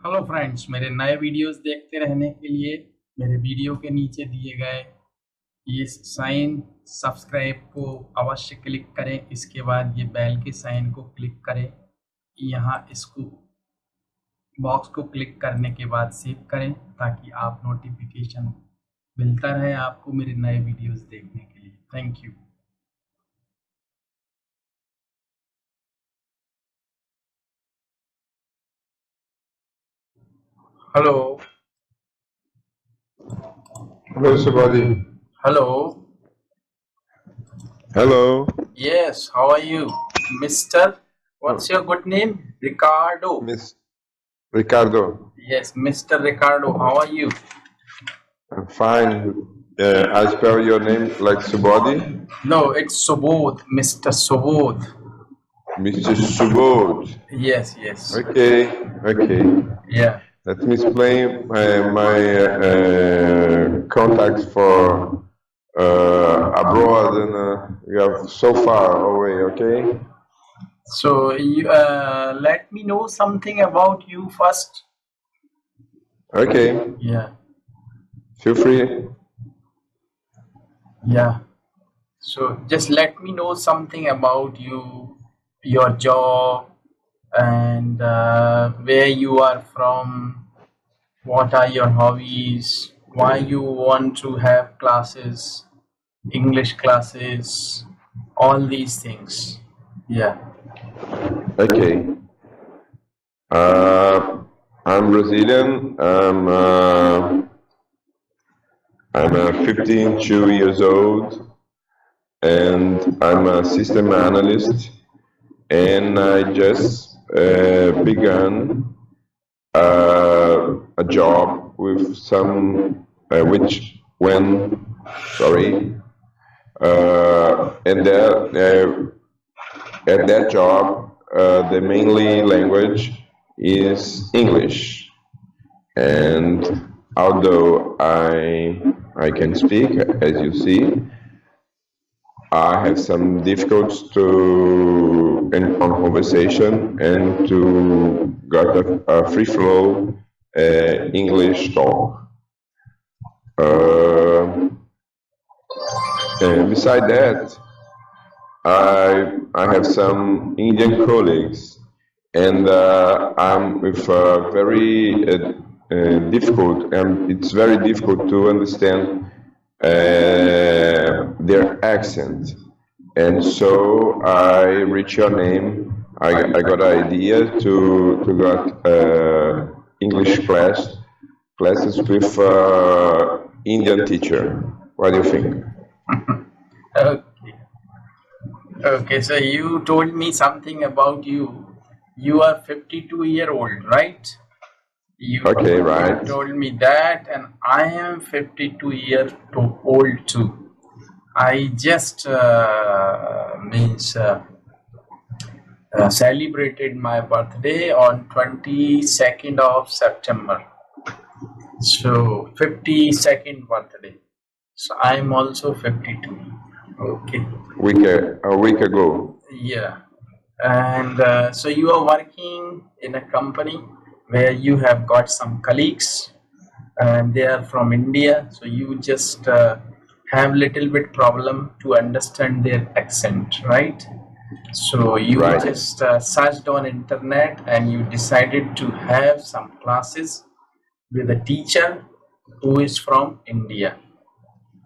Hello friends, मेरे नए videos देखते रहने के लिए मेरे वीडियो के नीचे दिए गए ये साइन सब्सक्राइब को अवश्य क्लिक करें। इसके बाद ये बेल के साइन को क्लिक करें। यहाँ इसको बॉक्स को क्लिक करने के बाद सेव करें ताकि आप नोटिफिकेशन मिलता रहे आपको मेरे नए वीडियोस देखने के लिए। Thank you. Hello Hello, Subodh. Hello Hello. Yes, how are you, Mr. What's your good name? Ricardo. Miss Ricardo. Yes, Mr. Ricardo, how are you? I'm fine. I spell your name like Subodh. No, it's Subodh, Mr. Subodh. Mr. Subodh. Yes, yes. Okay. Yeah. Let me explain my contacts for abroad, and we are so far away. Okay. So you let me know something about you first. Okay. Yeah. Feel free. Yeah. So just let me know something about you, your job, and where you are from, what are your hobbies, why you want to have classes, English classes, all these things. Yeah. Okay. I'm Brazilian. I'm 52 years old, and I'm a system analyst. And I just began a job with some, and there, at that job, the mainly language is English. And although I can speak, as you see, I have some difficulties on conversation and to get a free flow English talk. And beside that, I have some Indian colleagues, and I'm with very difficult, and it's very difficult to understand their accent. And so I reach your name. I got an idea to get English classes with Indian teacher. What do you think? Okay. Okay, so you told me something about you. You are 52-year-old, right? Okay, right. You told me that, and I am 52-year-old too. I just celebrated my birthday on 22nd of September. So 52nd birthday. So I am also 52. Okay. A week ago. Yeah. And so you are working in a company where you have got some colleagues and they are from India. So you just have little bit problem to understand their accent, right? So you Right. just searched on internet and you decided to have some classes with a teacher who is from India.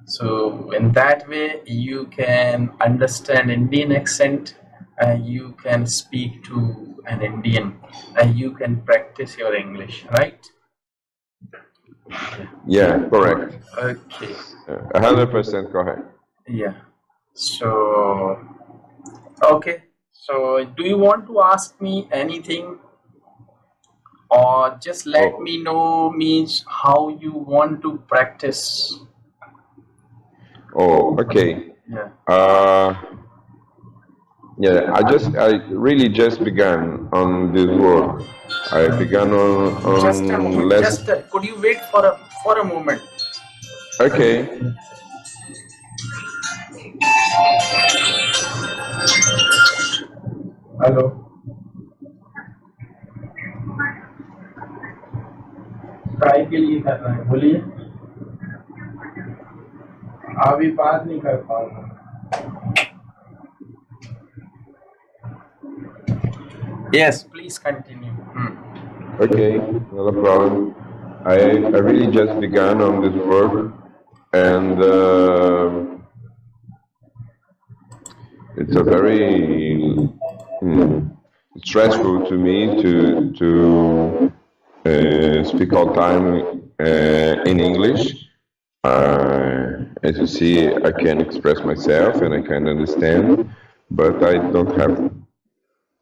So in that way you can understand Indian accent and you can speak to an Indian and you can practice your English, right? Yeah, correct. Okay. 100% correct. Yeah. So okay. So do you want to ask me anything or just let me know means how you want to practice? Oh, okay. Yeah. Yeah, I really just began on this work. I began on Just a moment. last. Could you wait for a moment? Okay. Hello. Try के लिए करना है, बोलिए। अभी बात नहीं कर पाऊंगा। Yes, please continue. Okay, not a problem. I really just began on this work, and it's a very stressful to me to speak all time in English. As you see, I can express myself and I can understand, but I don't have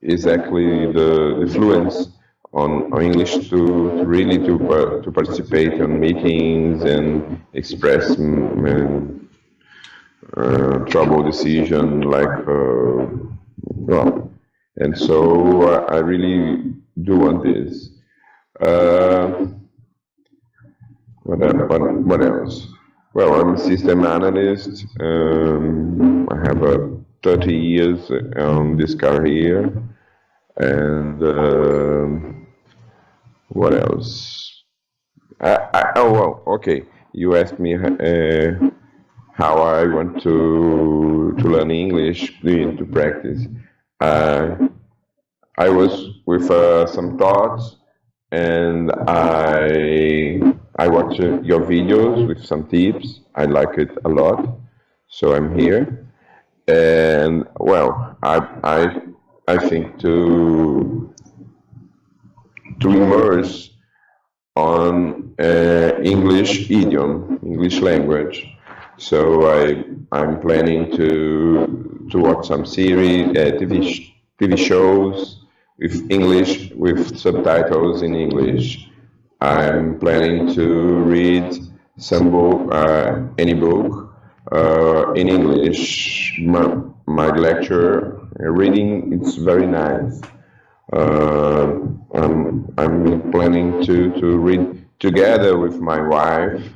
exactly the fluence on English to really to participate on meetings and express trouble decision like well, and so I really do want this. What else? Well, I'm a system analyst. I have 30 years on this career. And what else? Oh, well, okay. You asked me how I want to learn English, to practice. I was with some thoughts, and I watched your videos with some tips. I like it a lot, so I'm here. And well, I think to immerse on English idiom, English language. So I'm planning to watch some series, TV shows with English, with subtitles in English. I'm planning to read some book, any book in English. My lecture reading, it's very nice. I'm planning to read together with my wife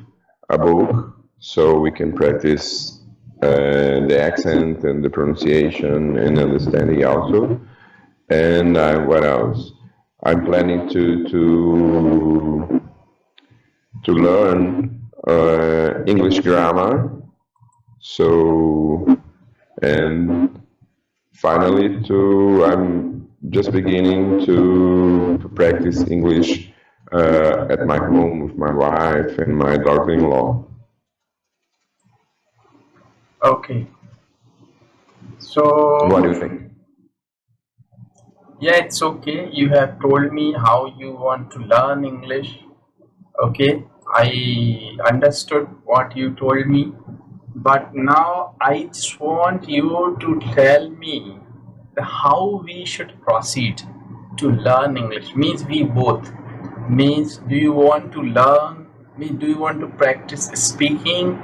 a book so we can practice the accent and the pronunciation and understanding also. And what else? I'm planning to learn English grammar. So, and finally, I'm just beginning to practice English at my home with my wife and my daughter-in-law. Okay. So, what do you think? Yeah, it's okay. You have told me how you want to learn English. Okay, I understood what you told me. But now I just want you to tell me how we should proceed to learn English. Means we both. Means do you want to learn? Do you want to practice speaking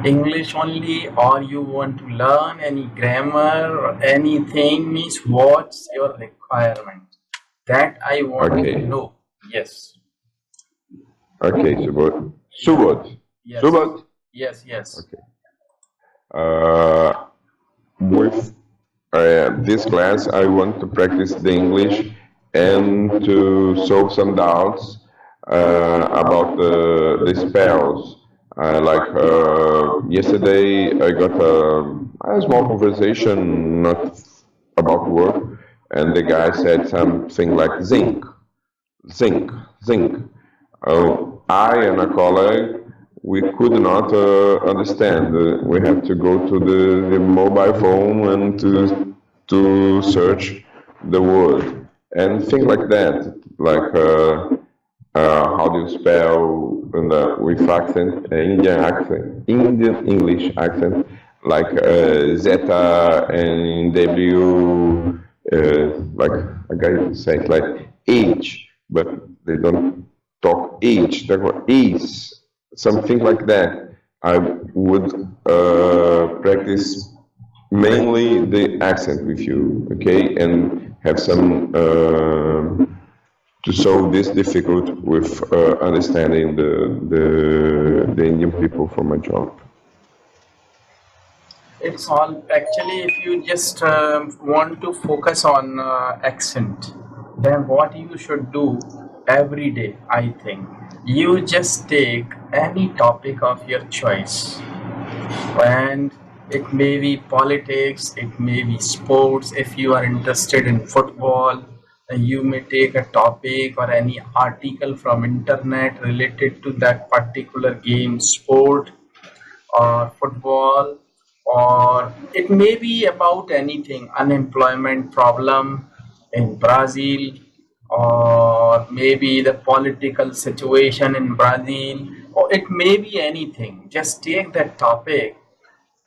English only, or you want to learn any grammar or anything? Means what's your requirement? That I want to know. Yes. Okay, Subodh. Subodh. Yes. Subodh. Yes, yes. Okay. With this class, I want to practice the English and to solve some doubts about the spells. Like yesterday, I got a small conversation, not about work, and the guy said something like zinc, zinc, zinc. I and a colleague, we could not understand. We have to go to the mobile phone and to search the word and things like that, like how do you spell with accent, Indian English accent, like zeta and w, like a guy says like H, but they don't talk H, they talk is, something like that. I would practice mainly the accent with you, okay, and have some to solve this difficult with understanding the Indian people for my job. It's all actually, if you just want to focus on accent, then what you should do every day, I think, You just take any topic of your choice, and it may be politics, it may be sports. If you are interested in football, you may take a topic or any article from internet related to that particular game, sport or football, or it may be about anything, unemployment problem in Brazil, or maybe the political situation in Brazil, or it may be anything. Just take that topic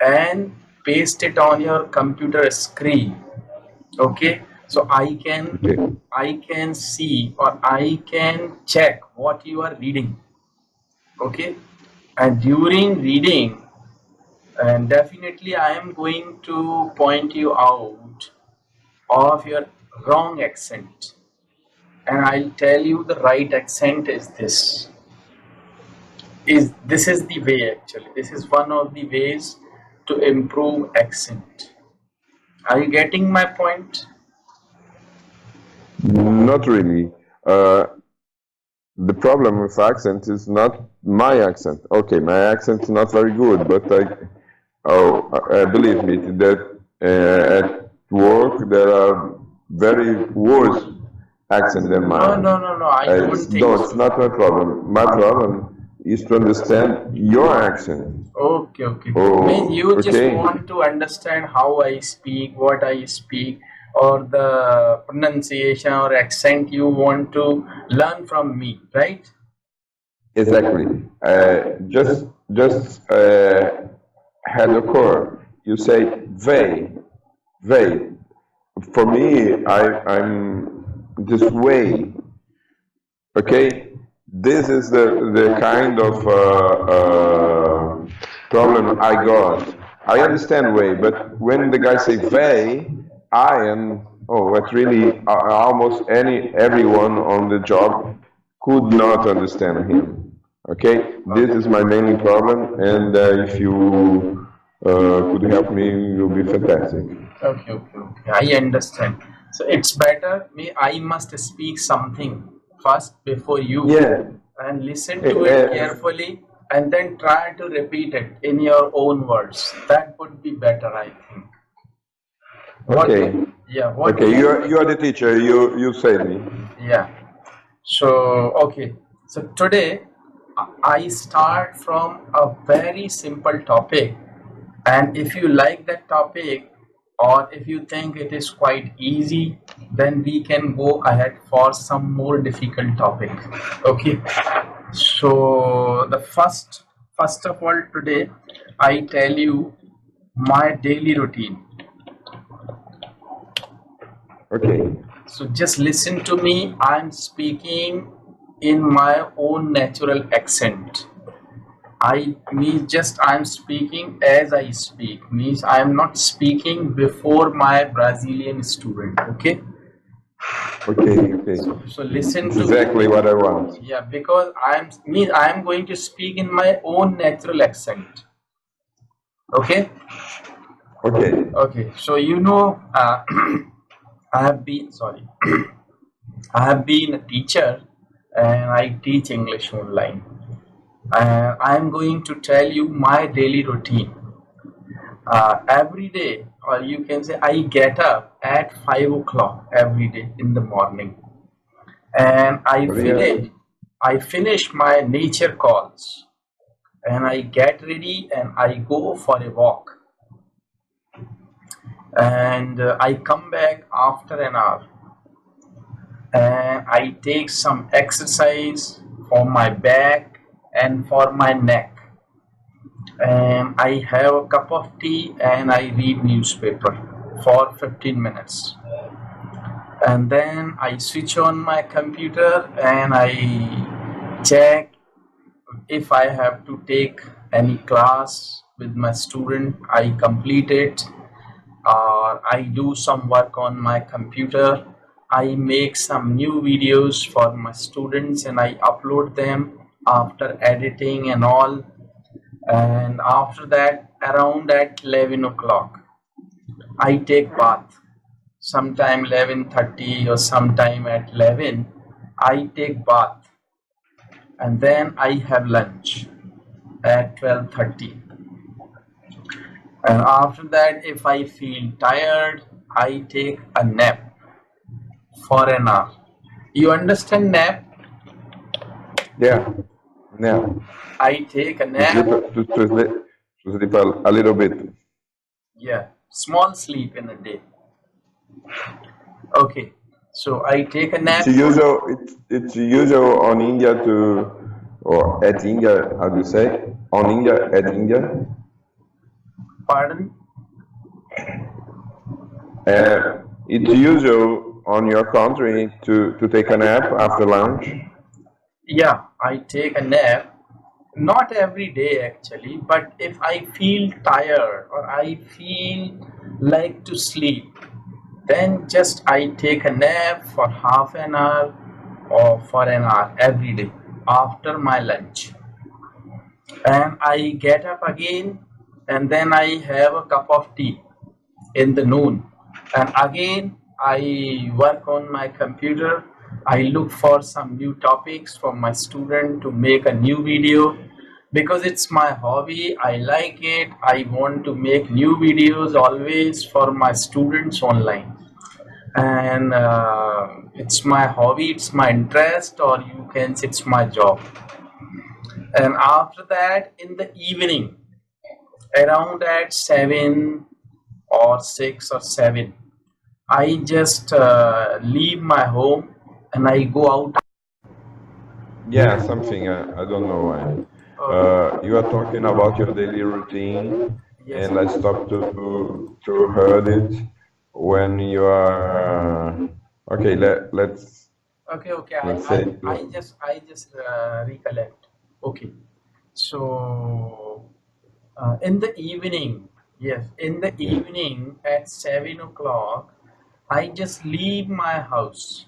and paste it on your computer screen. Okay, so Okay. I can see, or I can check what you are reading. Okay, and during reading, and definitely I am going to point you out of your wrong accent, and I'll tell you the right accent is this. This is the way, actually. This is one of the ways to improve accent. Are you getting my point? Not really. The problem with accent is not my accent. Okay, my accent is not very good, but believe me that at work there are very worse accent than mine. No. I don't think No, so. it's not my problem. My problem is to understand your accent. Okay. Oh, Means you just okay. want to understand how I speak, what I speak, or the pronunciation or accent you want to learn from me, right? Exactly. Just had occurred. You say they. For me, I'm this way. Okay, this is the kind of problem I got. I understand way, but when the guy say they, I am what really almost everyone on the job could not understand him. Okay, this is my main problem, and if you could help me, it will be fantastic. Okay. I understand. So it's better me I must speak something first before you, Yeah. and listen to it carefully, and then try to repeat it in your own words. That would be better, I think. Okay. Yeah. What? Okay, you are the teacher. You said me. Yeah. So okay. So today I start from a very simple topic, and if you like that topic, or if you think it is quite easy, then we can go ahead for some more difficult topic. Okay. So the first of all, today I tell you my daily routine. Okay. So just listen to me. I'm speaking in my own natural accent. I'm speaking as I speak. Means I'm not speaking before my Brazilian student. Okay. Okay. So listen It's to exactly me. what I want. Yeah, because I'm going to speak in my own natural accent. Okay. Okay. So I have been sorry. I have been a teacher, and I teach English online. I'm going to tell you my daily routine. Every day, or you can say, I get up at 5 o'clock every day in the morning, and Really? I finish my nature calls, and I get ready and I go for a walk, and I come back after an hour, and I take some exercise for my back and for my neck, and I have a cup of tea and I read newspaper for 15 minutes, and then I switch on my computer and I check if I have to take any class with my student. I complete it, or I do some work on my computer. I make some new videos for my students and I upload them after editing and all. And after that, around at 11 o'clock, I take bath. Sometime 11:30 or sometime at 11, I take bath. and then I have lunch at 12:30. And after that, if I feel tired, I take a nap for an hour. You understand nap? Yeah. Yeah. I take a To nap. sleep, to sleep a little bit. Yeah, small sleep in a day. Okay, so I take a nap. It's usual on India to, or at India, how do you say? On India, at India. Pardon? It's usual on your country to take a nap after lunch. Yeah, I take a nap. Not every day actually, but if I feel tired or I feel like to sleep, then just I take a nap for half an hour or for an hour every day after my lunch. And I get up again and then I have a cup of tea in the noon. And again, I work on my computer. I look for some new topics for my student to make a new video because it's my hobby. I like it. I want to make new videos always for my students online. And it's my hobby, it's my interest, or you can say it's my job. And after that, in the evening, around at 7 or 6 or 7, I just leave my home and I go out. Yeah, something. I don't know why. You are talking about your daily routine, Yes. and I stopped to heard it when you are. Okay, let's Okay, okay. let's say. I just recollect. Okay. So in the evening, yes, in the evening at 7 o'clock, I just leave my house.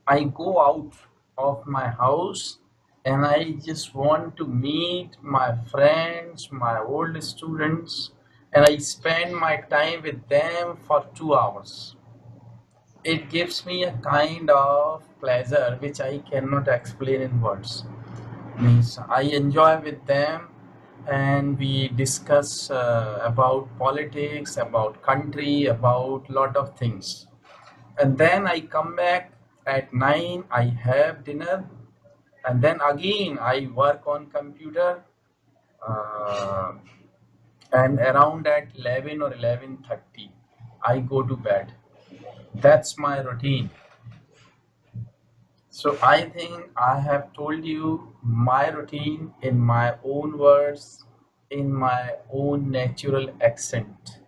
I go out of my house and I just want to meet my friends, my old students, and I spend my time with them for 2 hours. It gives me a kind of pleasure which I cannot explain in words. Means I enjoy with them and we discuss about politics, about country, about lot of things. And then I come back at 9, I have dinner, and then again I work on computer, uh, and around at 11 or 11:30 I go to bed. That's my routine. So I think I have told you my routine in my own words, in my own natural accent,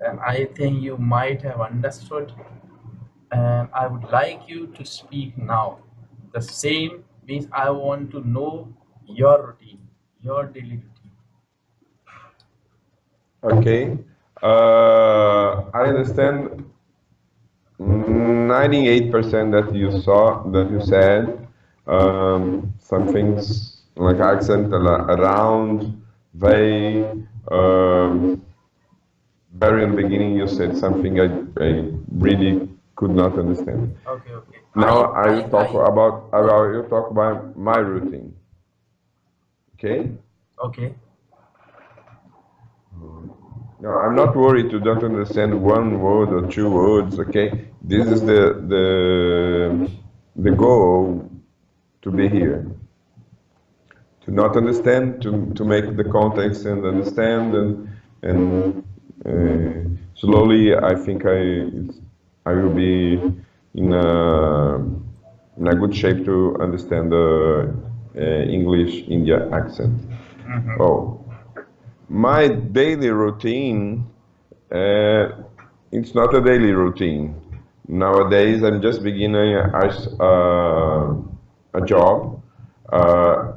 and I think you might have understood. And I would like you to speak now. The same means I want to know your routine, your daily routine. Okay. I understand 98% that you saw, that you said. Some things like accent around, they, very in the beginning you said something I really could not understand. Okay, okay. Now I will talk about you talk about my routine. Okay? Okay. No, I'm not worried to don't understand one word or two words, okay? This is the goal to be here. To not understand, to make the context and understand, and slowly I think I will be in a good shape to understand the English India accent. Oh, my daily routine, it's not a daily routine. Nowadays, I'm just beginning a job,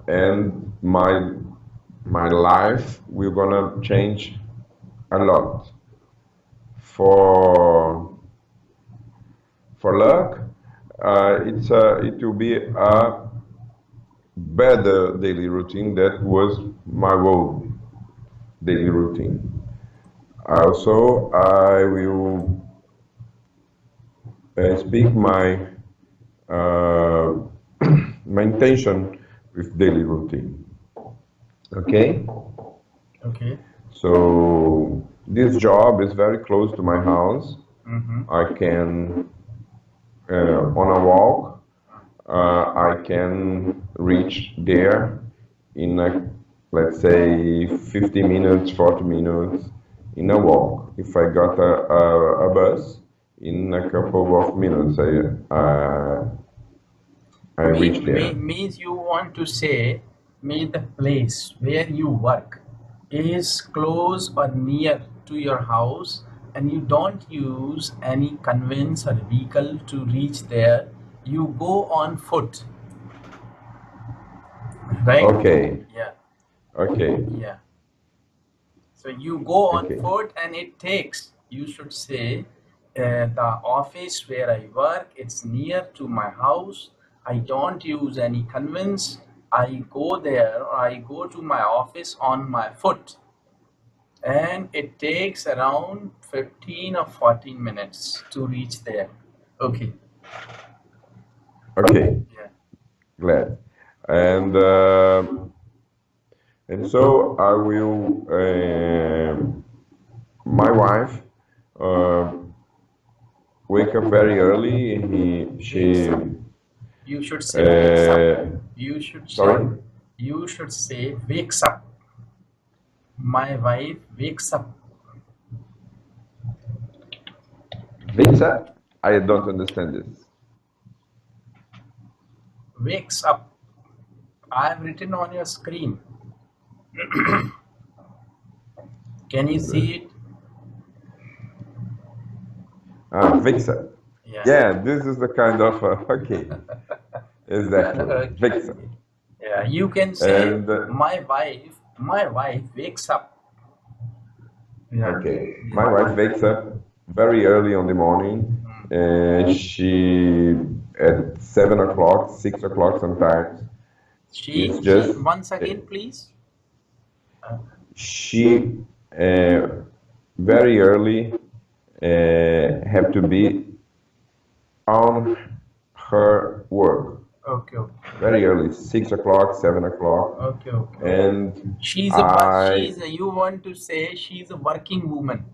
and my life will gonna change a lot. For luck, it will be a better daily routine that was my old daily routine. Also, I will speak my my intention with daily routine. Okay? Okay. So this job is very close to my house. I can, on a walk, I can reach there in let's say 50 minutes, 40 minutes in a walk. If I got a bus, in a couple of minutes I reach there. Means you want to say, may the place where you work is close or near to your house and you don't use any conveyance or vehicle to reach there. You go on foot, right? Okay, Yeah, okay, yeah. So you go on okay, foot and it takes, you should say, the office where I work, it's near to my house. I don't use any conveyance. I go there or I go to my office on my foot. And it takes around 15 or 14 minutes to reach there. Okay. okay, Yeah. glad. And so I will, my wife uh, wake up very early. She, You should say wakes up. You should say, sorry, you should say wakes up. My wife wakes up. Vita? I don't understand this. Wakes up. I have written on your screen. Can you see it? Vixa. Yeah. Yeah, this is the kind of, okay, exactly, Okay. Vixa. Yeah, you can say And, my wife wakes up. Yeah. okay, my wife wakes up very early on the morning, and she, at 7 o'clock, 6 o'clock sometimes, it's She just, once again, please. she very early have to be on her work. Okay, okay, Very early, 6 o'clock, 7 o'clock. okay, okay. And I, You want to say she's a working woman.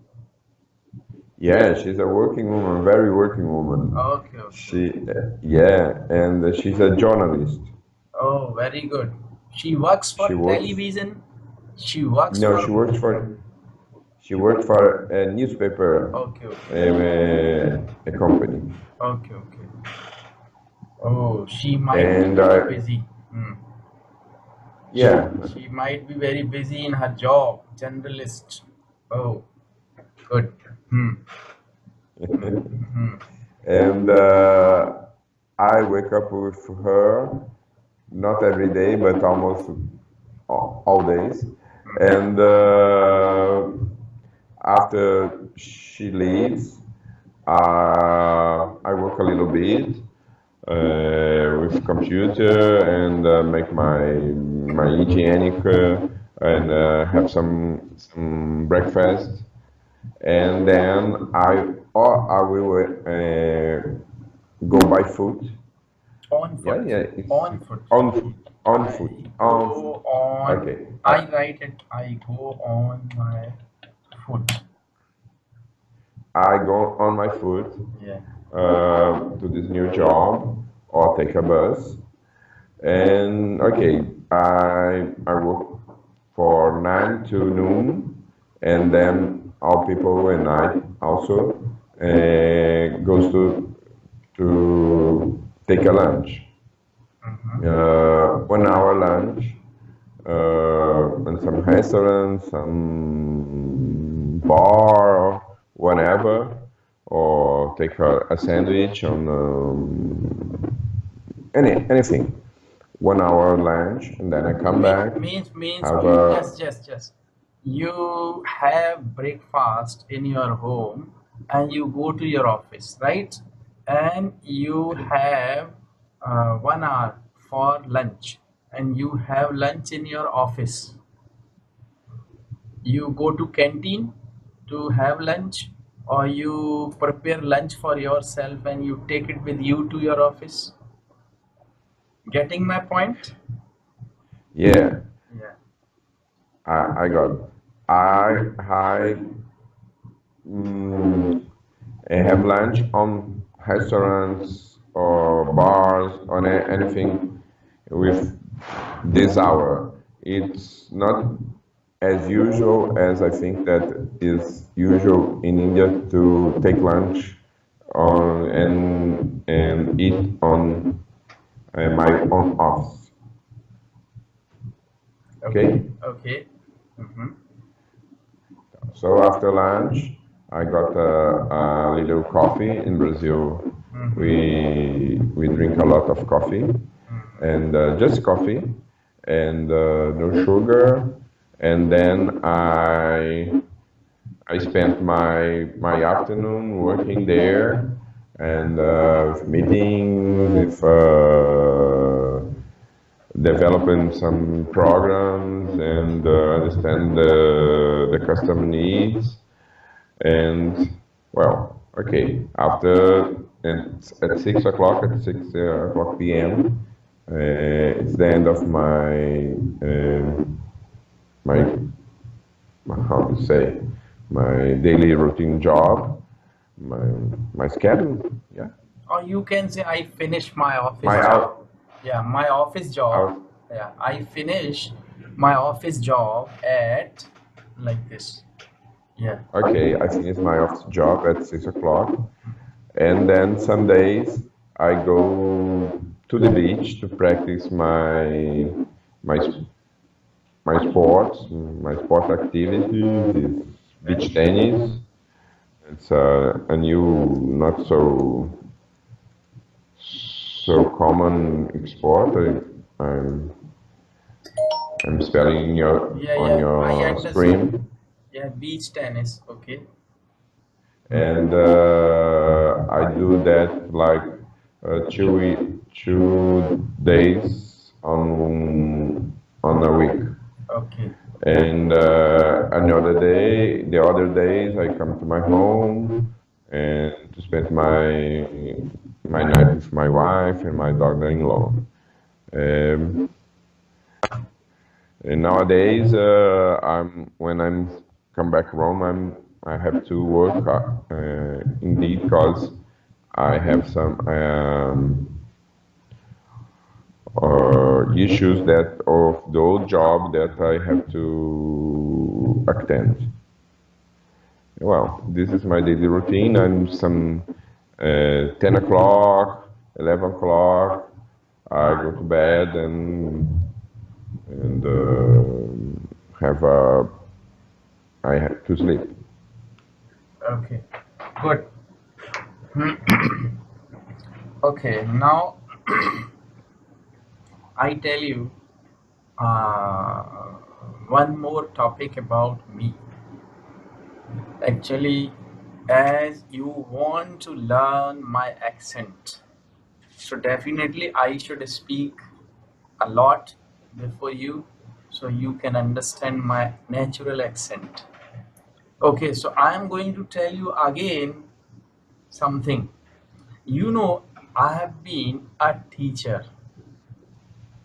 yeah, she's a working woman, very working woman. Okay, okay. She, yeah, and she's a journalist. Oh, very good. She works for She works, television. She works no, for. she worked for a newspaper, Okay, okay. a company. Okay, okay. Oh, she might And be very busy. Hmm. yeah, She might be very busy in her job, generalist. Oh, good. Hmm. and I wake up with her, not every day, but almost all days. And after she leaves, I work a little bit with computer and make my hygienic and have some breakfast, and then I will go by foot. On foot. Yeah, it's On foot. on foot, on I foot, go on. Okay. I write it. I go on my foot. I go on my foot Yeah. to this new job or take a bus. And okay, I work for 9 to noon, and then all people and I also goes to take a lunch, 1 hour lunch, in some restaurant, some bar, or whatever, or take a sandwich on anything. 1 hour lunch, and then I come back. Means Have a just you have breakfast in your home and you go to your office, right? And you have 1 hour for lunch and you have lunch in your office. You go to canteen to have lunch or you prepare lunch for yourself and you take it with you to your office. Getting my point? Yeah, Yeah. I got. I mm, I have lunch on restaurants or bars or anything with this hour. It's not as usual as I think that is usual in India to take lunch on and eat on my own office. Okay. Okay. Okay. Mm-hmm. So after lunch, I got a little coffee. In Brazil, we drink a lot of coffee, and just coffee, and no sugar. And then I spent my afternoon working there, and with meetings, with developing some programs, and understand the customer needs. And well, okay, after at 6 o'clock, at 6 o'clock p.m., it's the end of my how to say my daily routine job, my my schedule. Yeah, Or you can say I finished my office my job. out Yeah, my office job. out. Yeah, I finish my office job at like this. Yeah. Okay, I finish my office job at 6 o'clock, and then some days I go to the beach to practice my my sport activities is beach tennis. It's a new, not so common sport. I'm spelling Yeah, on yeah, I your understood. screen, Yeah, beach tennis. Okay. and I do that like 2 days on a week. Okay. And another day, the other days, I come to my home and to spend my night with my wife and my daughter-in-law. Um, and nowadays, when I'm come back home, I have to work indeed because I have some issues that of the old job that I have to attend. Well, this is my daily routine. I'm some 10 o'clock, 11 o'clock. I go to bed and have a I have to sleep. Okay. Good. Okay. Now I tell you uh, one more topic about me. Actually, as you want to learn my accent, so definitely I should speak a lot before you so you can understand my natural accent. Okay, so I am going to tell you again something. You know, I have been a teacher.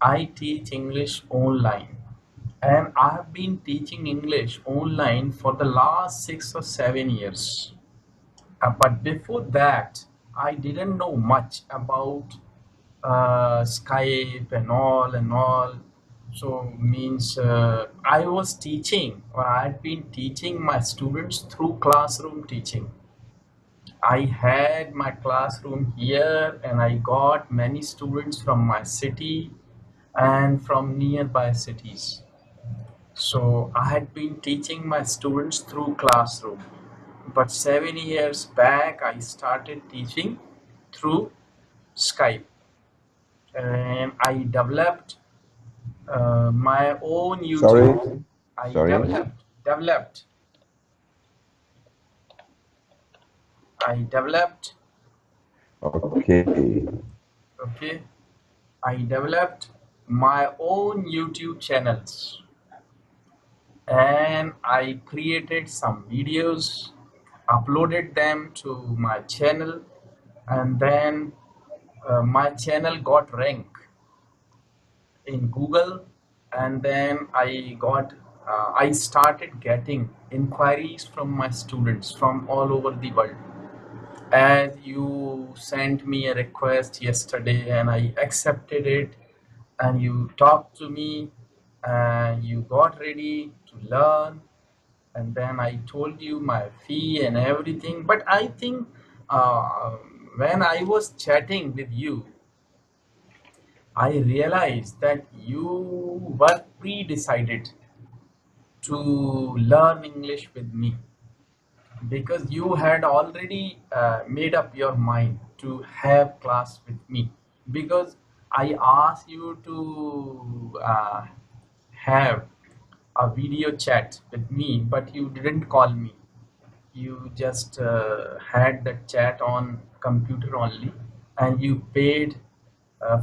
I teach English online, and I have been teaching English online for the last 6 or 7 years. But before that, I didn't know much about Skype and all and all. So means I was teaching, or I had been teaching my students through classroom teaching. I had my classroom here, and I got many students from my city and from nearby cities. So I had been teaching my students through classroom. But 7 years back, I started teaching through Skype, and I developed my own Sorry, YouTube. I sorry. developed, I developed, Okay, okay, I developed my own YouTube channels, and I created some videos, uploaded them to my channel, and then my channel got ranked in Google, and then I started getting inquiries from my students from all over the world. As you sent me a request yesterday and I accepted it, and you talked to me and you got ready to learn, and then I told you my fee and everything. But I think uh, when I was chatting with you, I realized that you were pre-decided to learn English with me, because you had already made up your mind to have class with me, because I asked you to have a video chat with me, but you didn't call me. You just had that chat on computer only, and you paid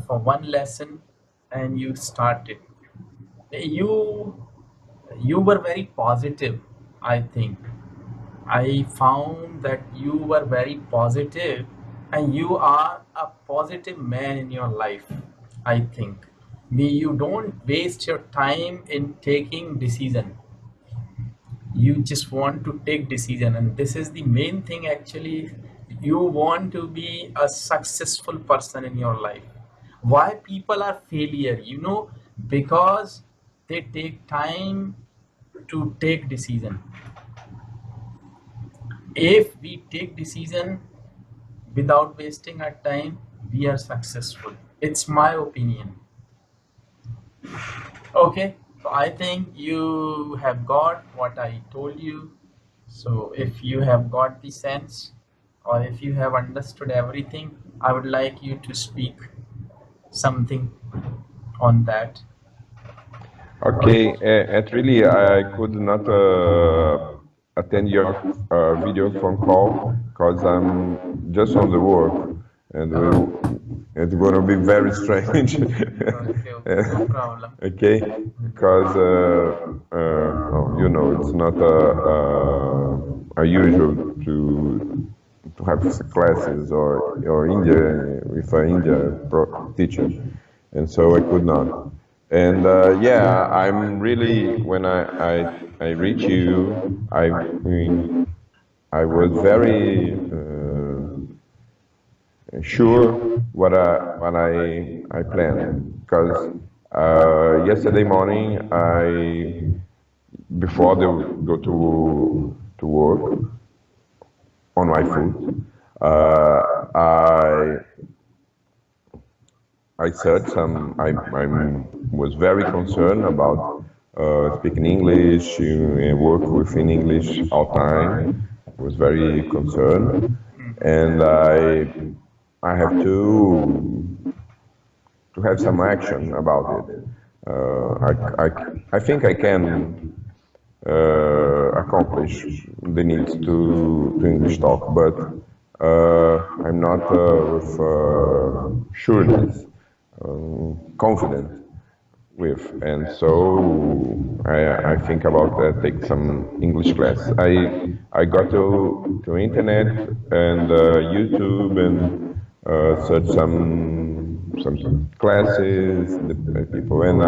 for one lesson, and you started. You you were very positive, I think. I found that you were very positive, and you are a positive man in your life, I think. You don't waste your time in taking decision. You just want to take decision, and this is the main thing actually. You want to be a successful person in your life. Why people are failure, because they take time to take decision. If we take decision without wasting our time, we are successful. It's my opinion. Okay, so I think you have got what I told you. So if you have got the sense, or if you have understood everything, I would like you to speak something on that. Okay, and really, I could not attend your video phone call because I'm just on the work, and it's going to be very strange. Okay, okay, no problem. Okay, because it's not usual to have classes or India with an India teacher, and so I could not. And yeah, I'm really when I reach you, I was very sure what I planned because yesterday morning before they go to work on my foot, uh, I I searched some. I was very concerned about speaking English and work within English all time. I was very concerned, and I have to have some action about it. I think I can accomplish the needs to English talk, but I'm not with sureness, confident with, and so I think about take some English class. I got to internet and YouTube and search some classes, the people, and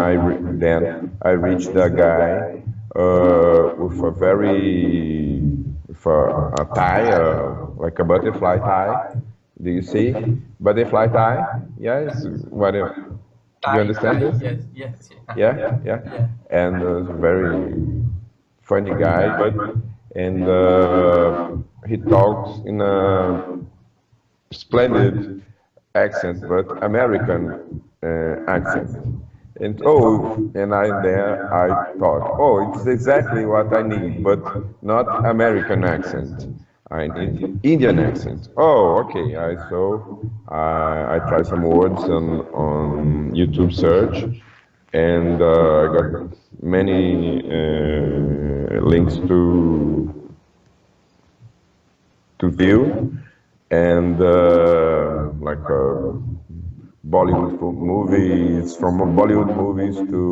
then I reached a guy with a very with a tie, like a butterfly tie. Do you see butterfly tie? Yes. What? Do you Tie, understand tie, this? yes, yes, Yeah, yeah. yeah. And very funny guy, but and he talks in a splendid accent, but American accent. And I thought, oh, it's exactly what I need, but not American accent. I need Indian accent. Oh, okay. I tried some words on YouTube search, and I got many links to view, and like Bollywood movies, from Bollywood movies to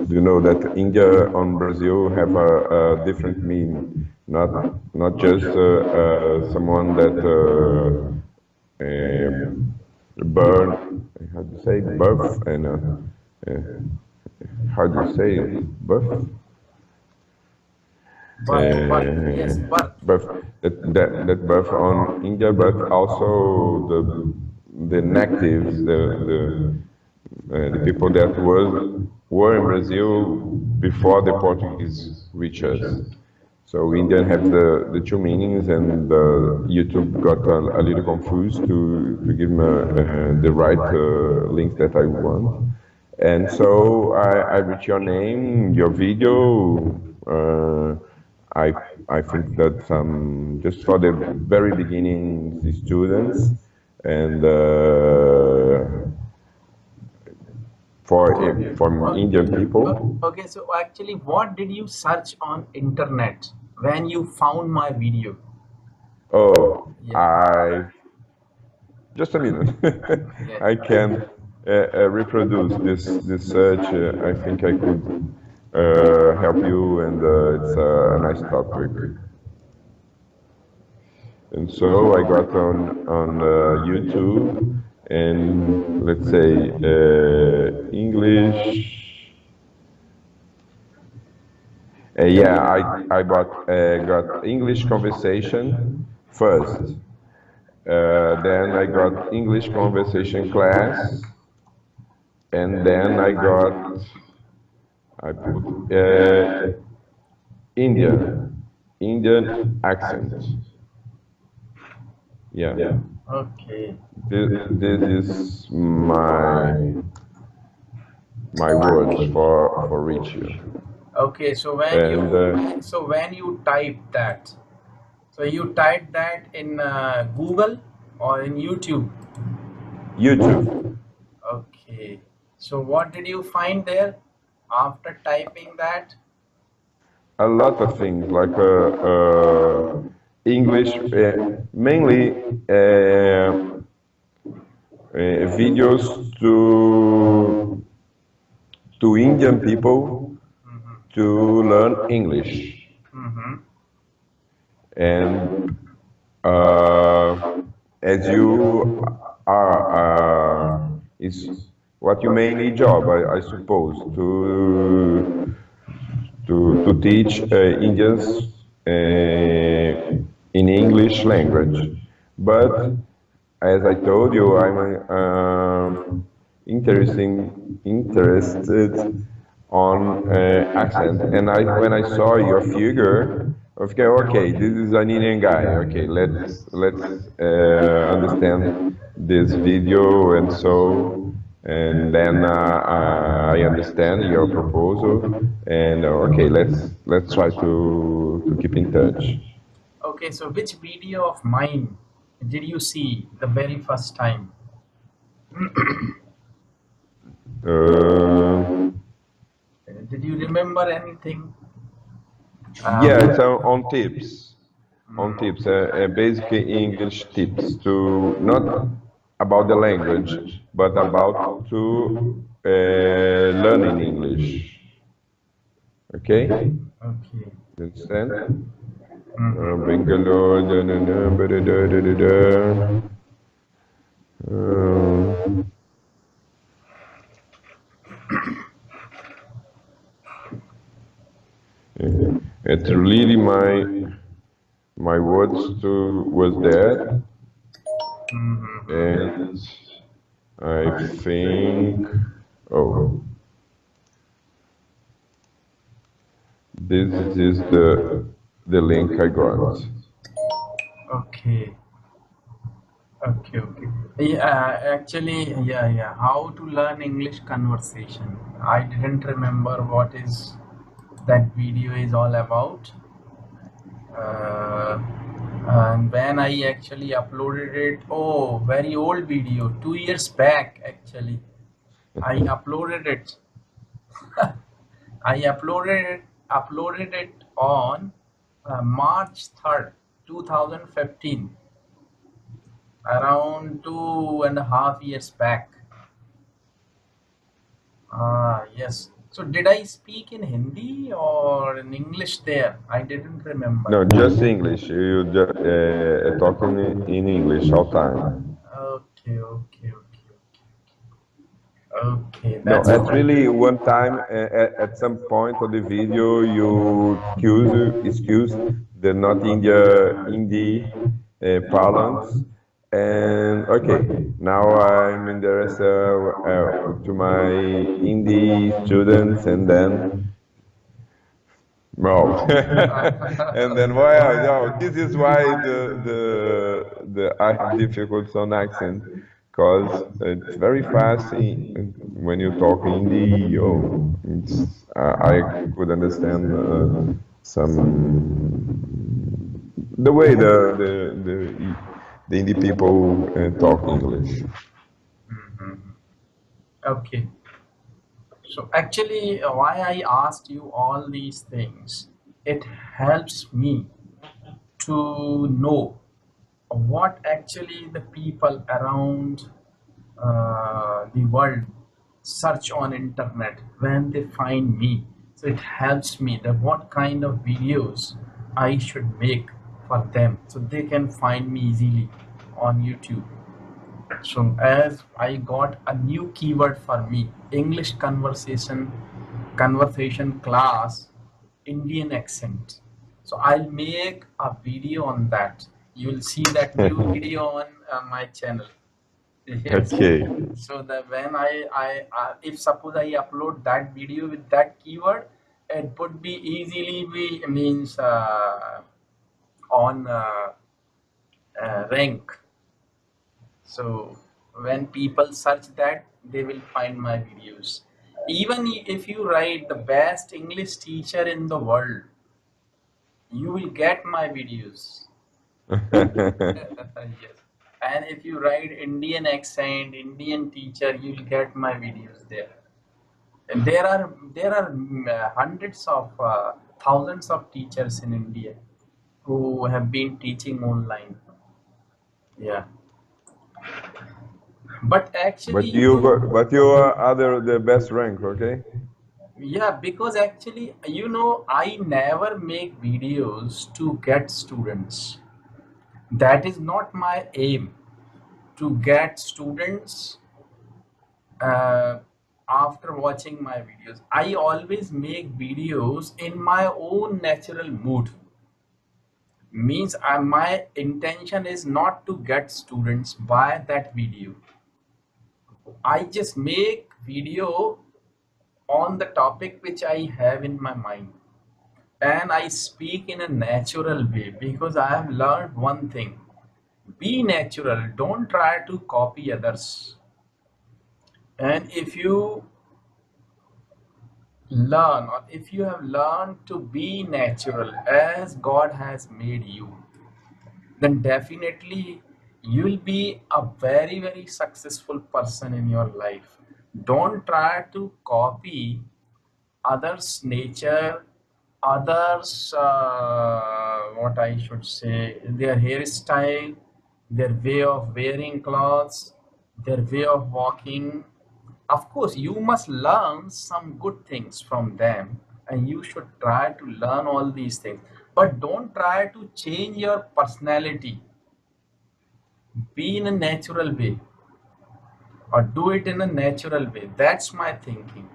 you know that India and Brazil have a different meaning, not just someone that burn, how to say birth and how do you say birth? Yes, birth. Birth that birth on India, but also the natives, the people that were in Brazil before the Portuguese reached us. So Indian have the two meanings, and YouTube got a little confused to give me the right links that I want. And so I read your name, your video. I I think that just for the very beginning students and for Indian people. Okay, so actually, what did you search on internet when you found my video? Oh, Yeah. just a minute. Yeah. I can reproduce this search. I think I could help you, and it's a nice topic. And so I got on YouTube, and let's say English. Yeah, I got English conversation first. Then I got English conversation class, and then I put Indian accent. Yeah, Okay. this is my words for reach you. Okay, so when you type that, so you typed that in Google or in YouTube? YouTube. Okay. So what did you find there after typing that? A lot of things like English, mainly videos to Indian people to learn English. Mm-hmm. And as you are, is what your mainly job, I suppose, to teach Indians in English language. But as I told you, I'm interested on accent. And when I saw your figure, okay, this is an Indian guy. Okay, let's understand this video, and so, and then I understand your proposal, and okay, let's try to keep in touch. Okay, so which video of mine did you see the very first time? Did you remember anything? Yeah, it's on tips. On tips, basically English tips to not about the language, but about to learning English. Okay? Okay. Understand? Mhm. Bangalore, it's really my words to was that, Mhm. and I think, oh, this is the link I got. Okay. Okay. Okay. Yeah. Actually, yeah. How to learn English conversation? I didn't remember what is that video is all about. Uh, and when I actually uploaded it, oh, very old video, 2 years back actually. I uploaded it. I uploaded it on March 3rd, 2015, around 2.5 years back. Yes. So did I speak in Hindi or in English there? I didn't remember. No, just English. You just talking in English all time. Okay. Okay, No, that's actually, fine. one time at some point of the video, you excuse the not India Hindi parlance, and okay, now I'm in the rest to my Hindi students, and then no, and then well, no, this is why the I have difficulties on accent, because it's very fast when you talk Hindi. Oh, I could understand some the way the Hindi people talk English. Mhm. Okay. So actually, why I asked you all these things, it helps me to know what actually the people around the world search on internet when they find me. So it helps me that what kind of videos I should make for them so they can find me easily on YouTube. So as I got a new keyword for me, English conversation class, Indian accent. So I'll make a video on that. You'll see that new video on my channel. Yes. Okay, So that when if suppose I upload that video with that keyword, it would be easily be means on rank. So when people search that, they will find my videos. Even if you write the best English teacher in the world, you will get my videos. Yes. And if you write Indian accent, Indian teacher, you will get my videos there. And there are hundreds of thousands of teachers in India who have been teaching online. Yeah. But but actually, you are other the best rank, okay? yeah, because actually, I never make videos to get students. That is not my aim to get students uh, after watching my videos. I always make videos in my own natural mood. Means my intention is not to get students by that video. I just make video on the topic which I have in my mind, and I speak in a natural way because I have learned one thing: be natural, don't try to copy others. And if you learn, or if you have learned to be natural as God has made you, then definitely you'll be a very, very successful person in your life. Don't try to copy others' nature, others, what I should say, their hairstyle, their way of wearing clothes, their way of walking. Of course, you must learn some good things from them, and you should try to learn all these things. But don't try to change your personality. Be in a natural way, or do it in a natural way. That's my thinking.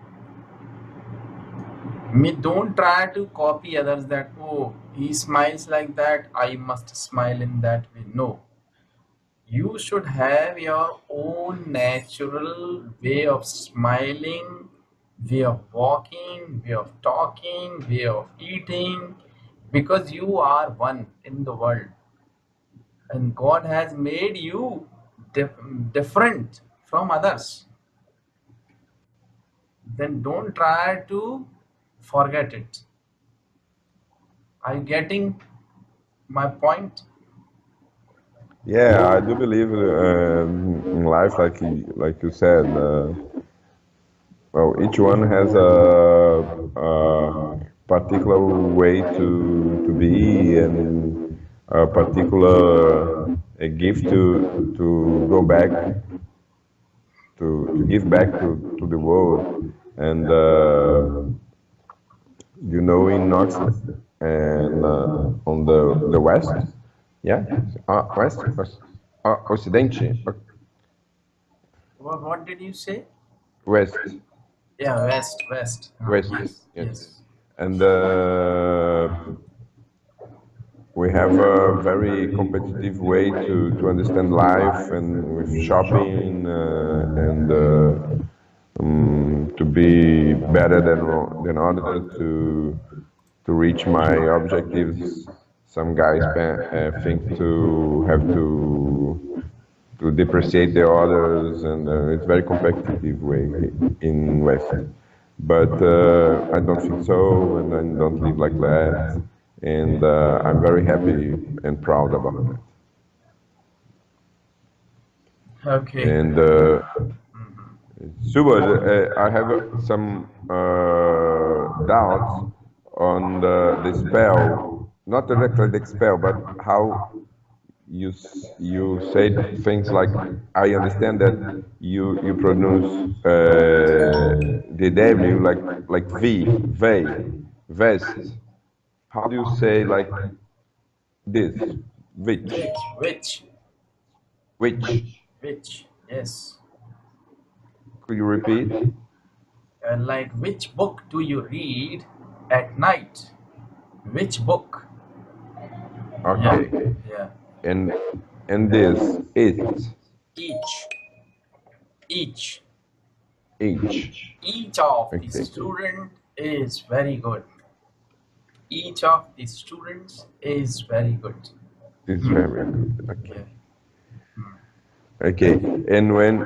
Me, don't try to copy others that, oh, he smiles like that, I must smile in that way. No, you should have your own natural way of smiling, way of walking, way of talking, way of eating, because you are one in the world, and God has made you different from others. Then don't try to forget it. Are you getting my point? Yeah, I do believe in life, like you said. Well, each one has a particular way to be, and a particular a gift to go back to give back to the world. And in Oxford and on the west, yeah, Ocidente. What did you say? West. Yeah, West. West. Yes, Yes. yes. And we have a very competitive way to understand life and with shopping and to be better than others to reach my objectives. Some guys think to have to depreciate the others, and it's very competitive way in West. But I don't think so, and I don't live like that, and I'm very happy and proud about that. Okay. And Subodh, I have some doubts on the spell, not directly the spell, but how you said things like, I understand that you pronounce the W like vest. How do you say like this? Which? Which? Which? Which? Yes. Could you repeat? Like, which book do you read at night? Which book? Yeah, Okay. yeah. And and this Each, each, each. each of the Okay. student is very good. Each of the students is very good. It's very good. Okay. Yeah. Okay. And when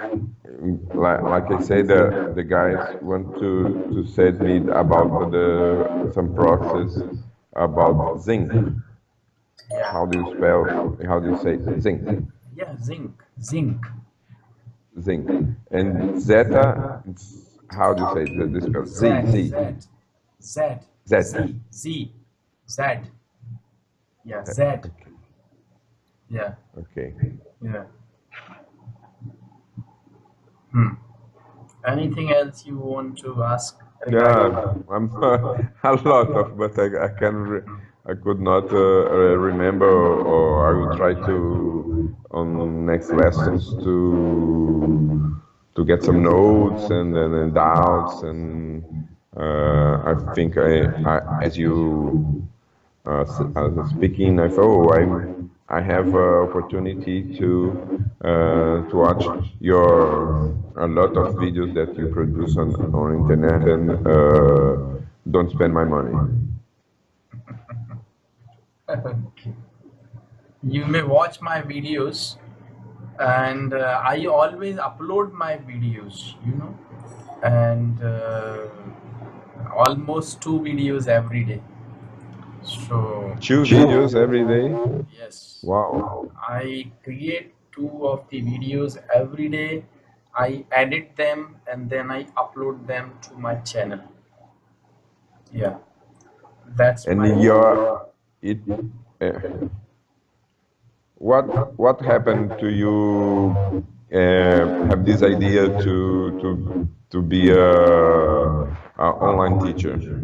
like I say, the guys want to say me about the some process about zinc. Yeah. How do you spell? How do you say zinc? Yeah, zinc. Zinc. And zeta. It's, how do you say the spell? Z, Z. Z, Z. Z. Yeah, Z. Okay. Yeah, Okay. yeah. Hmm. Anything else you want to ask regarding? Yeah, I'm a lot of, but I could not remember, or I will try to on next lessons to get some notes and doubts, and I think as you speaking, I thought, oh, I have opportunity to watch your a lot of videos that you produce on internet, and don't spend my money. You may watch my videos, and I always upload my videos, and almost 2 videos every day. So, 2 videos every day? yes, Wow. I create 2 of the videos every day. I edit them and then I upload them to my channel. Yeah, that's And my. it uh, what happened to you have this idea to be a online teacher?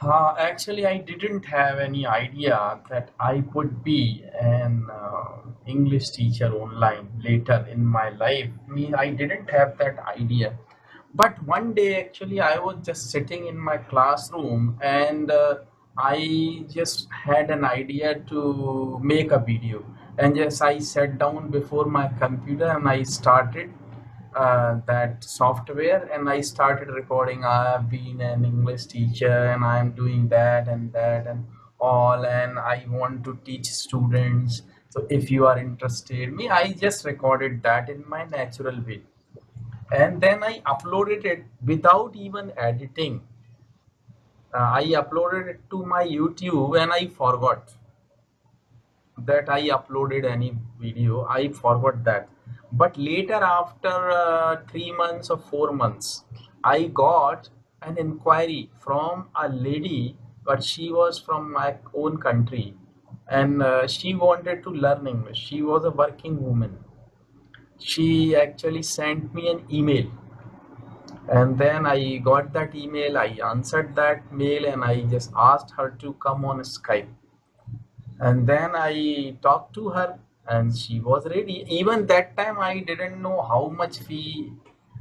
Actually, I didn't have any idea that I would be an English teacher online later in my life. I didn't have that idea. But one day, actually, I was just sitting in my classroom, and I just had an idea to make a video. And just I sat down before my computer and I started that software, and I started recording. I have been an English teacher and I'm doing that and that and all, and I want to teach students. So if you are interested, I just recorded that in my natural way, and then I uploaded it without even editing. I uploaded it to my YouTube and I forgot that I uploaded any video. I forgot that. But later, after 3 months or 4 months, I got an inquiry from a lady, but she was from my own country, and she wanted to learn English. She was a working woman. She actually sent me an email, and then I got that email. I answered that mail, and I just asked her to come on Skype. And then I talked to her and she was ready. Even that time I didn't know how much fee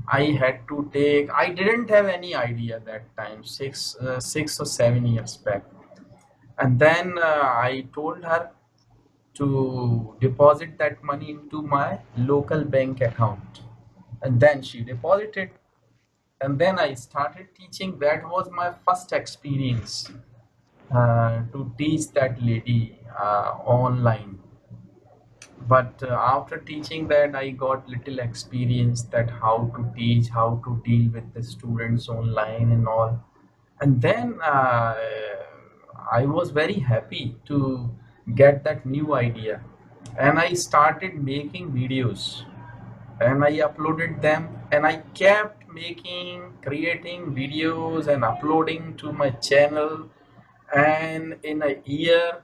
I had to take. I didn't have any idea that time, 6 or 7 years back. And then I told her to deposit that money into my local bank account, and then she deposited. And then I started teaching. That was my first experience to teach that lady online. But after teaching that, I got little experience that how to teach, how to deal with the students online and all. And then I was very happy to get that new idea, and I started making videos, and I uploaded them, and I kept making, creating videos and uploading to my channel. And in a year,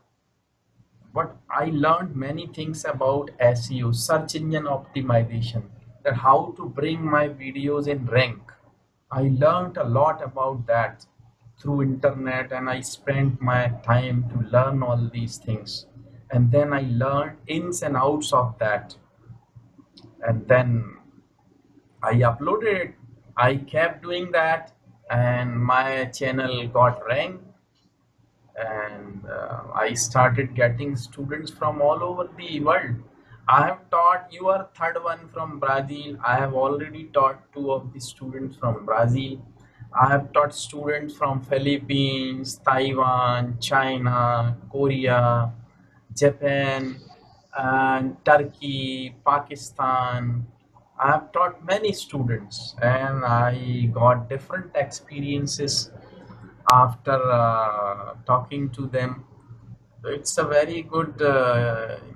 but I learned many things about SEO, search engine optimization, that how to bring my videos in rank. I learned a lot about that through internet, and I spent my time to learn all these things. And then I learned ins and outs of that. And then I uploaded it. I kept doing that, and my channel got ranked. And I started getting students from all over the world. I have taught, you are third one from Brazil. I have already taught two of the students from Brazil. I have taught students from Philippines, Taiwan, China, Korea, Japan, and Turkey, Pakistan. I have taught many students, and I got different experiences after talking to them. It's a very good,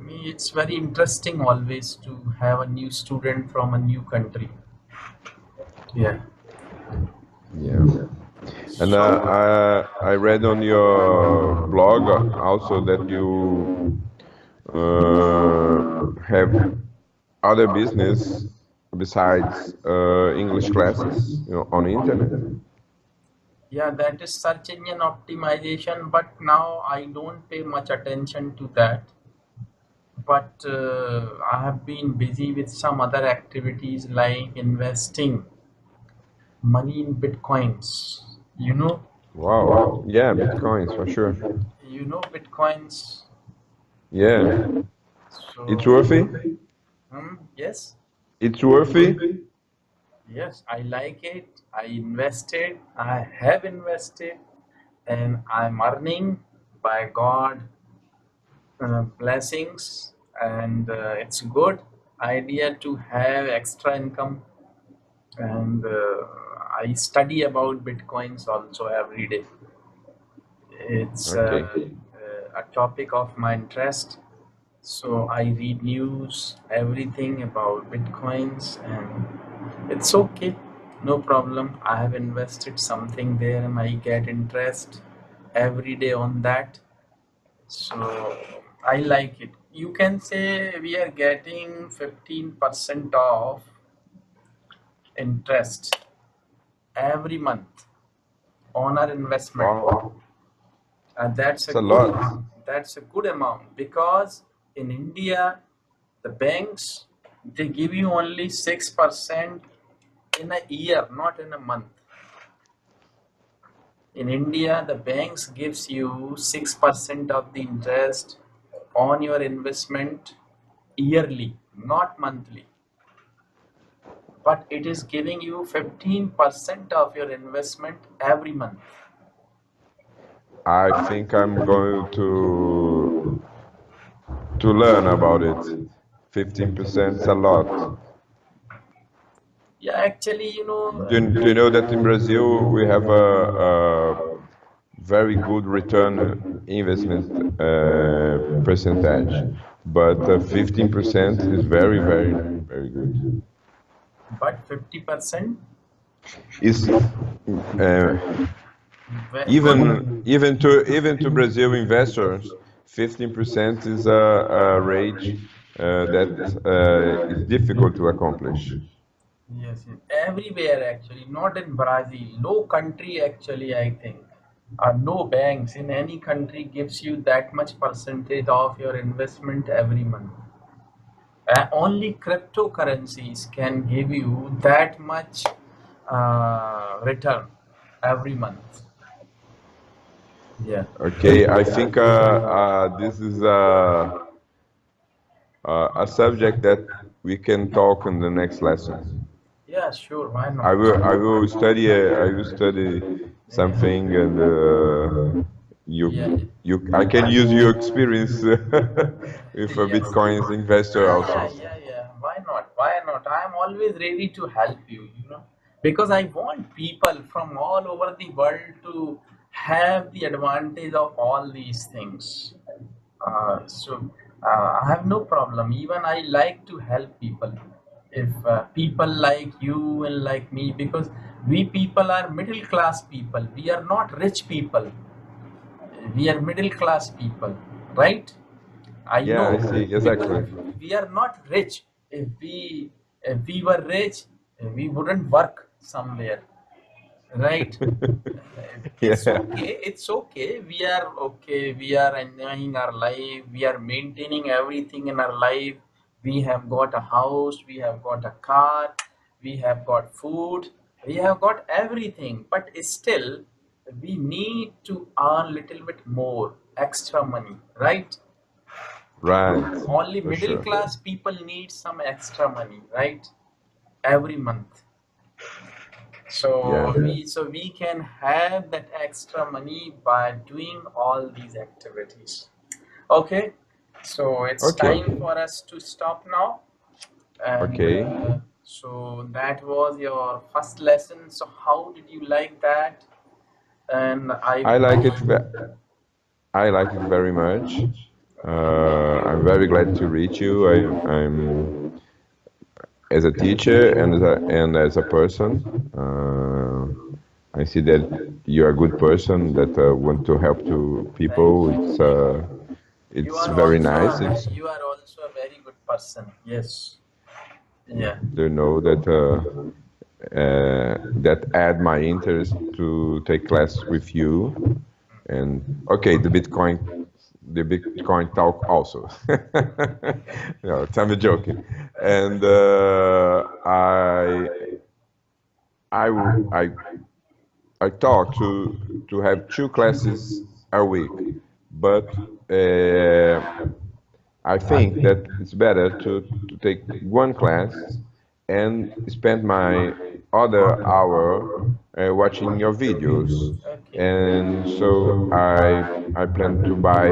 it's very interesting always to have a new student from a new country. Yeah. Yeah. And So, I read on your blog also that you have other business besides English classes, on the internet. yeah, that is search engine optimization, but now I don't pay much attention to that. But I have been busy with some other activities like investing money in bitcoins. You know, Wow. Yeah, Bitcoins for sure. bitcoins. Yeah. It's So, worthy. yes, It's worthy. yes, I like it. I invested, I have invested, and I'm earning by God blessings. And it's good idea to have extra income. And I study about bitcoins also every day. It's Okay. a topic of my interest. So I read news, everything about bitcoins, and it's okay, no problem. I have invested something there, and I get interest every day on that. So I like it. You can say we are getting 15% of interest every month on our investment. Wow. And that's a It's a good lot. amount. That's a good amount, because in India, the banks, they give you only 6% in a year, not in a month. In India, the banks gives you 6% of the interest on your investment yearly, not monthly. But it is giving you 15% of your investment every month. I think I'm going to learn about it. 15% is a lot. Yeah, actually, Do you know that in Brazil we have a very good return investment percentage, but 15% is very, very, very good. but 50% Is uh, good. even to Brazil investors, 15% is a rate that is difficult to accomplish. Yes, yes. Everywhere actually, not in Brazil. No country actually, I think, or no banks in any country gives you that much percentage of your investment every month. Only cryptocurrencies can give you that much return every month. Yeah. Okay, I think this is a subject that we can talk in the next lesson. Yeah, sure. Why not? I will study Yeah. something, and Yeah. I can use your experience with a Yes. Bitcoin investor also. Yeah. Why not? Why not? I'm always ready to help you, because I want people from all over the world to have the advantage of all these things. I have no problem. Even I like to help people. If people like you and like me, because we people are middle class people, we are not rich people, we are middle class people, right? I Yeah, know I see because exactly. we are not rich. If we were rich, we wouldn't work somewhere, right? It's Yeah, okay. It's okay. We are okay. We are enjoying our life. We are maintaining everything in our life. We have got a house. We have got a car. We have got food. We have got everything. But still, we need to earn little bit more extra money, right? right, Only for middle sure. class people need some extra money, right? Every month. Yeah. So we can have that extra money by doing all these activities. Okay, so it's Okay, time for us to stop now. And okay. so that was your first lesson. So how did you like that? And I I like it. I like it very much. I'm very glad to reach you. I'm as a teacher and as a person. I see that you're a good person that want to help to thank people. you, thank you. You It's are very also nice. a, It's you are also a very good person. Yes. Yeah. to know that add my interest to take class with you. And okay, the Bitcoin talk also. No, I'm joking. And I w- I thought to have two classes a week, but uh, I think that it's better to take one class and spend my other hour watching your videos. Okay. And so I plan to buy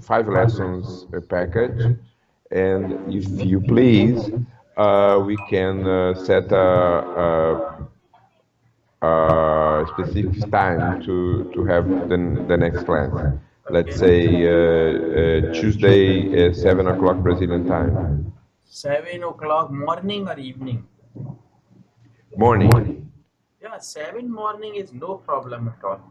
five lessons package. And if you please, we can set a specific time to have the next class. Let's Okay. say Tuesday, 7 o'clock Brazilian time. 7 o'clock morning or evening? Morning. Yeah, 7 morning is no problem at all.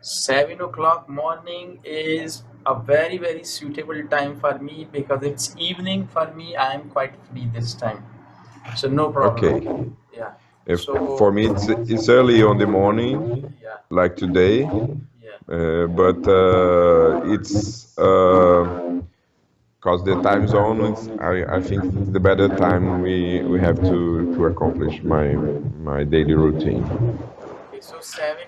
7 o'clock morning is a very very suitable time for me because it's evening for me. I am quite free this time, so no Okay. problem. Yeah. If, for So me, it's early on the morning, yeah, like today, yeah. but it's because the time zone is I think it's the better time we have to accomplish my daily routine. Okay, so seven.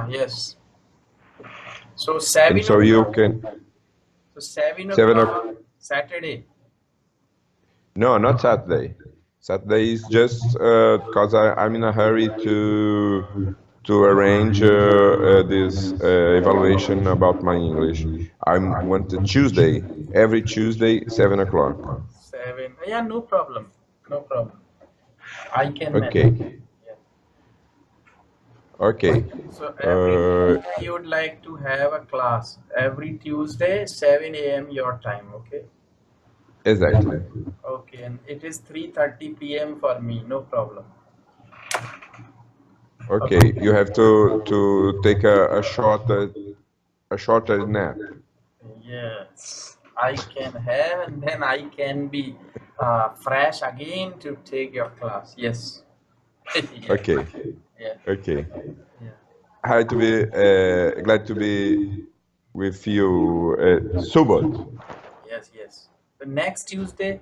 Yes. So And seven so you o'clock. can So seven 7 o'clock. o'clock Saturday. No, not Saturday. Saturday is just because I'm in a hurry to arrange this evaluation about my English. I want a Tuesday, every Tuesday, 7 o'clock. Seven. Yeah, no problem. No problem. I can manage. Okay, Yeah. okay, So every uh, Tuesday you would like to have a class. Every Tuesday, 7 a.m. your time, okay? exactly. Okay, and it is 3:30 p.m. for me, no problem. Okay, Okay. you have to take a shorter nap. Yes, I can have, and then I can be fresh again to take your class. Yes. Yeah. Okay, Yeah. okay. Yeah. to be glad to be with you, Subodh. Yes, yes. The next Tuesday,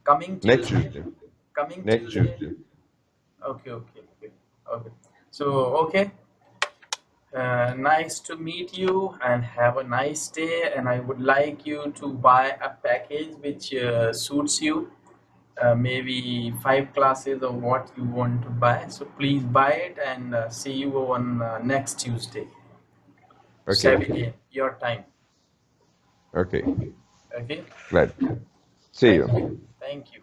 coming Next Tuesday, Tuesday. coming Next Tuesday. Tuesday. Okay, okay, okay, okay. So, okay. Nice to meet you and have a nice day. And I would like you to buy a package which suits you. Maybe 5 classes of what you want to buy. So please buy it and see you on next Tuesday, Okay. 7 a.m. your time. Okay. Okay. Glad. See Thank you. you. Thank you.